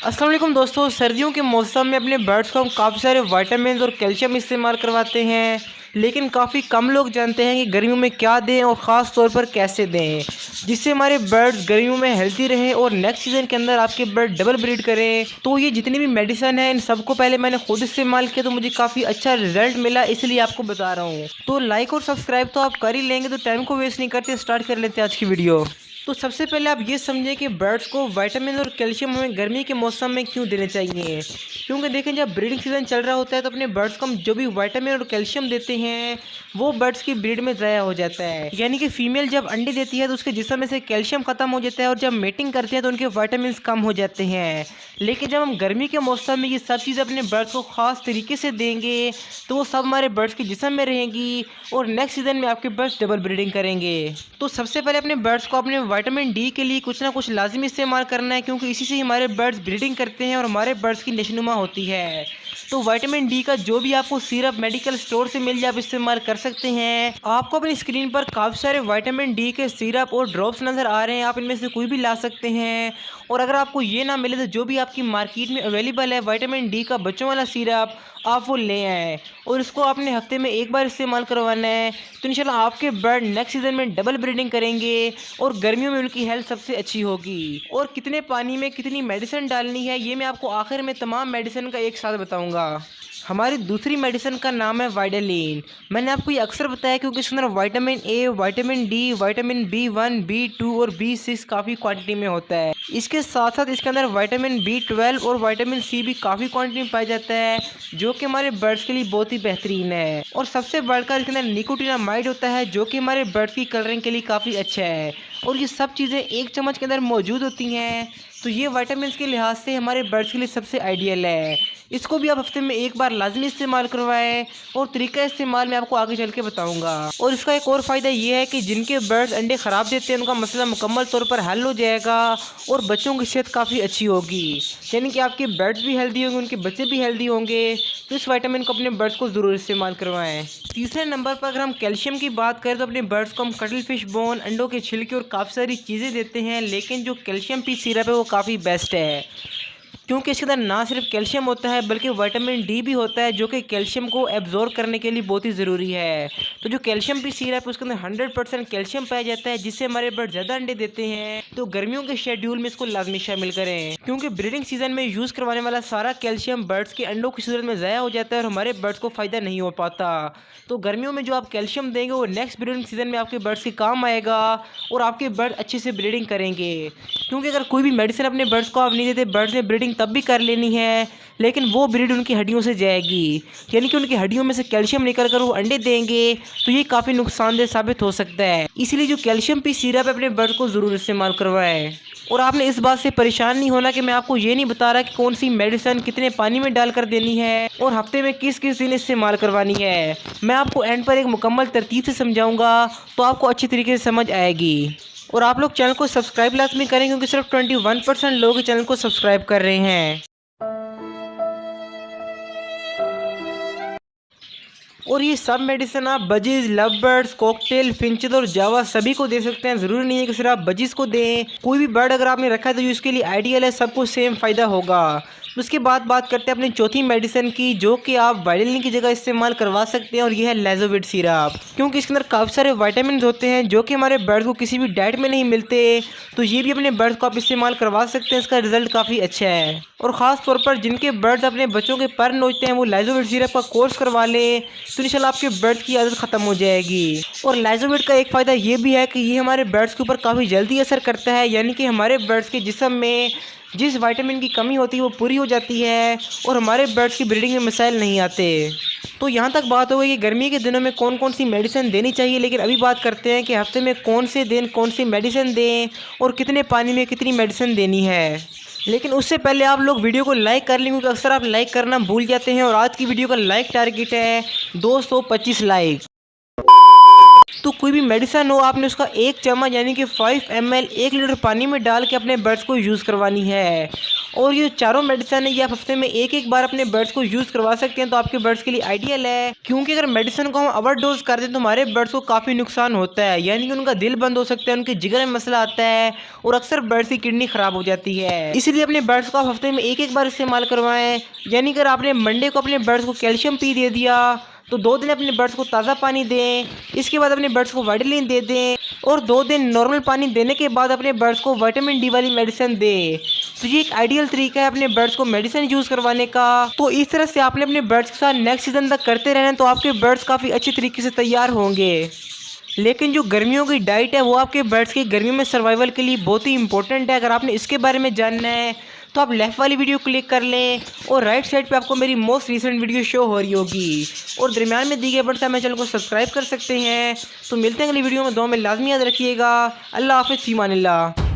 अस्सलाम वालेकुम दोस्तों, सर्दियों के मौसम में अपने बर्ड्स को हम काफ़ी सारे विटामिन और कैल्शियम इस्तेमाल करवाते हैं। लेकिन काफ़ी कम लोग जानते हैं कि गर्मियों में क्या दें और ख़ास तौर पर कैसे दें, जिससे हमारे बर्ड्स गर्मियों में हेल्थी रहें और नेक्स्ट सीज़न के अंदर आपके बर्ड डबल ब्रीड करें। तो ये जितनी भी मेडिसिन है, इन सबको पहले मैंने खुद इस्तेमाल किया तो मुझे काफ़ी अच्छा रिजल्ट मिला, इसलिए आपको बता रहा हूँ। तो लाइक और सब्सक्राइब तो आप कर ही लेंगे, तो टाइम को वेस्ट नहीं करते, स्टार्ट कर लेते हैं आज की वीडियो। तो सबसे पहले आप ये समझें कि बर्ड्स को विटामिन और कैल्शियम हमें गर्मी के मौसम में क्यों देने चाहिए। क्योंकि देखें, जब ब्रीडिंग सीजन चल रहा होता है तो अपने बर्ड्स को हम जो भी विटामिन और कैल्शियम देते हैं वो बर्ड्स की ब्रीड में ज़ाया हो जाता है। यानी कि फीमेल जब अंडे देती है तो उसके जिस्म में से कैल्शियम खत्म हो जाता है और जब मेटिंग करते हैं तो उनके विटामिन कम हो जाते हैं। लेकिन जब हम गर्मी के मौसम में ये सब चीज़ें अपने बर्ड्स को ख़ास तरीके से देंगे तो वो सब हमारे बर्ड्स के जिस्म में रहेंगी और नेक्स्ट सीज़न में आपके बर्ड्स डबल ब्रीडिंग करेंगे। तो सबसे पहले अपने बर्ड्स को अपने विटामिन डी के लिए कुछ ना कुछ लाजिमी इस्तेमाल करना है, क्योंकि इसी से ही हमारे बर्ड्स ब्रीडिंग करते हैं और हमारे बर्ड्स की नशोनुमा होती है। तो विटामिन डी का जो भी आपको सिरप मेडिकल स्टोर से मिल जाए आप इस्तेमाल कर सकते हैं। आपको अपनी स्क्रीन पर काफ़ी सारे विटामिन डी के सिरप और ड्रॉप्स नज़र आ रहे हैं, आप इनमें से कोई भी ला सकते हैं। और अगर आपको ये ना मिले तो जो भी आपकी मार्केट में अवेलेबल है विटामिन डी का बच्चों वाला सिरप, आप वो ले आएँ और इसको आपने हफ्ते में एक बार इस्तेमाल करवाना है। तो इंशाल्लाह आपके बर्ड नेक्स्ट सीज़न में डबल ब्रीडिंग करेंगे और गर्मियों में उनकी हेल्थ सबसे अच्छी होगी। और कितने पानी में कितनी मेडिसिन डालनी है ये मैं आपको आखिर में तमाम मेडिसिन का एक साथ बताऊंगा। हमारी दूसरी मेडिसिन का नाम है वाइडालीन। मैंने आपको ये अक्सर बताया क्योंकि इसके अंदर vitamin A, vitamin D, vitamin B1, B2 और B6 काफ़ी क्वांटिटी में होता है। इसके साथ साथ इसके अंदर विटामिन B12 और विटामिन सी भी काफ़ी क्वांटिटी में पाया जाता है, जो कि हमारे बर्ड्स के लिए बहुत ही बेहतरीन है। और सबसे बढ़कर इसके अंदर निकोटिनामाइड होता है, जो कि हमारे बर्ड्स की कलरिंग के लिए काफ़ी अच्छा है। और ये सब चीज़ें एक चम्मच के अंदर मौजूद होती हैं, तो ये विटामिन के लिहाज से हमारे बर्ड्स के लिए सबसे आइडियल है। इसको भी आप हफ्ते में एक बार लाजमी इस्तेमाल करवाएं और तरीका इस्तेमाल मैं आपको आगे चल के बताऊंगा। और इसका एक और फ़ायदा ये है कि जिनके बर्ड्स अंडे ख़राब देते हैं उनका मसला मुकम्मल तौर पर हल हो जाएगा और बच्चों की सेहत काफ़ी अच्छी होगी। यानी कि आपके बर्ड्स भी हेल्दी होंगे, उनके बच्चे भी हेल्दी होंगे। तो इस विटामिन को अपने बर्ड्स को ज़रूर इस्तेमाल करवाएँ। तीसरे नंबर पर अगर हम कैल्शियम की बात करें तो अपने बर्ड्स को हम कटल फिश बोन, अंडों के छिलके और काफ़ी सारी चीज़ें देते हैं। लेकिन जो कैल्शियम पी सिरप है वो काफ़ी बेस्ट है, क्योंकि इसके अंदर ना सिर्फ कैल्शियम होता है बल्कि विटामिन डी भी होता है, जो कि कैल्शियम को एब्जॉर्ब करने के लिए बहुत ही ज़रूरी है। तो जो कैल्शियम पी सिरप है उसके अंदर 100% कैल्शियम पाया जाता है, जिससे हमारे बर्ड ज़्यादा अंडे देते हैं। तो गर्मियों के शेड्यूल में इसको लाजमी शामिल करें, क्योंकि ब्रीडिंग सीजन में यूज़ करवाने वाला सारा कैल्शियम बर्ड्स के अंडों की सूरत में ज़ाया हो जाता है और हमारे बर्ड्स को फ़ायदा नहीं हो पाता। तो गर्मियों में जो आप कैल्शियम देंगे वो नेक्स्ट ब्रीडिंग सीजन में आपके बर्ड्स के काम आएगा और आपके बर्ड अच्छे से ब्रीडिंग करेंगे। क्योंकि अगर कोई भी मेडिसिन अपने बर्ड्स को आप नहीं देते, बर्ड्स ने ब्रीडिंग तब भी कर लेनी है लेकिन वो ब्रीड उनकी हड्डियों से जाएगी, यानी कि उनकी हड्डियों में से कैल्शियम निकल कर वो अंडे देंगे, तो ये काफ़ी नुकसानदेह साबित हो सकता है। इसीलिए जो कैल्शियम पी सिरप है अपने बर्ड को ज़रूर इस्तेमाल करवाएं। और आपने इस बात से परेशान नहीं होना कि मैं आपको ये नहीं बता रहा कि कौन सी मेडिसिन कितने पानी में डालकर देनी है और हफ्ते में किस किस दिन इस्तेमाल करवानी है। मैं आपको एंड पर एक मुकम्मल तरतीब से समझाऊंगा तो आपको अच्छी तरीके से समझ आएगी। और आप लोग चैनल को सब्सक्राइब लाजमी करें, क्योंकि सिर्फ 21% लोग चैनल को सब्सक्राइब कर रहे हैं। और ये सब मेडिसिन आप budgies, love birds, cocktail, finches और जावा सभी को दे सकते हैं। ज़रूरी नहीं है कि सिर्फ आप बजीज को दें। कोई भी बर्ड अगर आपने रखा है तो इसके लिए आइडियल है, सबको सेम फ़ायदा होगा। उसके बाद बात करते हैं अपनी चौथी मेडिसिन की, जो कि आप वाइडालीन की जगह इस्तेमाल करवा सकते हैं, और यह है लाइजोविट सिरप। क्योंकि इसके अंदर काफ़ी सारे विटामिन होते हैं जो कि हमारे बर्ड को किसी भी डाइट में नहीं मिलते, तो ये भी अपने बर्ड को आप इस्तेमाल करवा सकते हैं। इसका रिजल्ट काफ़ी अच्छा है। और ख़ास तौर पर जिनके बर्ड्स अपने बच्चों के पर नोचते हैं वो लाइजोविट सिरप का कोर्स करवा लें, तो इंशाल्लाह आपके बर्ड्स की आदत ख़त्म हो जाएगी। और लाइजोविट का एक फ़ायदा ये भी है कि ये हमारे बर्ड्स के ऊपर काफ़ी जल्दी असर करता है, यानी कि हमारे बर्ड्स के जिस्म में जिस विटामिन की कमी होती है वो पूरी हो जाती है और हमारे बर्ड्स की ब्रीडिंग में मसाइल नहीं आते। तो यहाँ तक बात हो गई कि गर्मी के दिनों में कौन कौन सी मेडिसिन देनी चाहिए, लेकिन अभी बात करते हैं कि हफ्ते में कौन से दिन कौन सी मेडिसिन दें और कितने पानी में कितनी मेडिसिन देनी है। लेकिन उससे पहले आप लोग वीडियो को लाइक कर लें, क्योंकि अक्सर आप लाइक करना भूल जाते हैं। और आज की वीडियो का लाइक टारगेट है 225 लाइक। तो कोई भी मेडिसिन हो आपने उसका 1 चम्मच यानी कि 5 ml 1 लीटर पानी में डाल के अपने बर्ड्स को यूज़ करवानी है। और ये चारों मेडिसिन है ये आप हफ्ते में एक बार अपने बर्ड्स को यूज़ करवा सकते हैं, तो आपके बर्ड्स के लिए आइडियल है। क्योंकि अगर मेडिसिन को हम ओवरडोज कर दें तो हमारे बर्ड्स को काफ़ी नुकसान होता है, यानी कि उनका दिल बंद हो सकता है, उनके जिगर में मसला आता है और अक्सर बर्ड्स की किडनी खराब हो जाती है। इसलिए अपने बर्ड्स को आप हफ्ते में एक बार इस्तेमाल करवाएं। यानी कि अगर आपने मंडे को अपने बर्ड्स को कैल्शियम पी दे दिया तो 2 दिन अपने बर्ड्स को ताज़ा पानी दें, इसके बाद अपने बर्ड्स को वाइटलिन दे दें और 2 दिन नॉर्मल पानी देने के बाद अपने बर्ड्स को विटामिन डी वाली मेडिसिन दें। तो ये एक आइडियल तरीका है अपने बर्ड्स को मेडिसिन यूज़ करवाने का। तो इस तरह से आपने अपने बर्ड्स के साथ नेक्स्ट सीजन तक करते रहना, तो आपके बर्ड्स काफ़ी अच्छी तरीके से तैयार होंगे। लेकिन जो गर्मियों की डाइट है वो आपके बर्ड्स की गर्मियों में सर्वाइवल के लिए बहुत ही इंपॉर्टेंट है। अगर आपने इसके बारे में जानना है तो आप लेफ़्ट वाली वीडियो क्लिक कर लें और राइट साइड पे आपको मेरी मोस्ट रिसेंट वीडियो शो हो रही होगी और दरमियान में दी गए बटन से मेरे चैनल को सब्सक्राइब कर सकते हैं। तो मिलते हैं अगली वीडियो में, दुआ में लाजमी याद रखिएगा। अल्लाह हाफ़िज़, फ़ी अमानिल्लाह।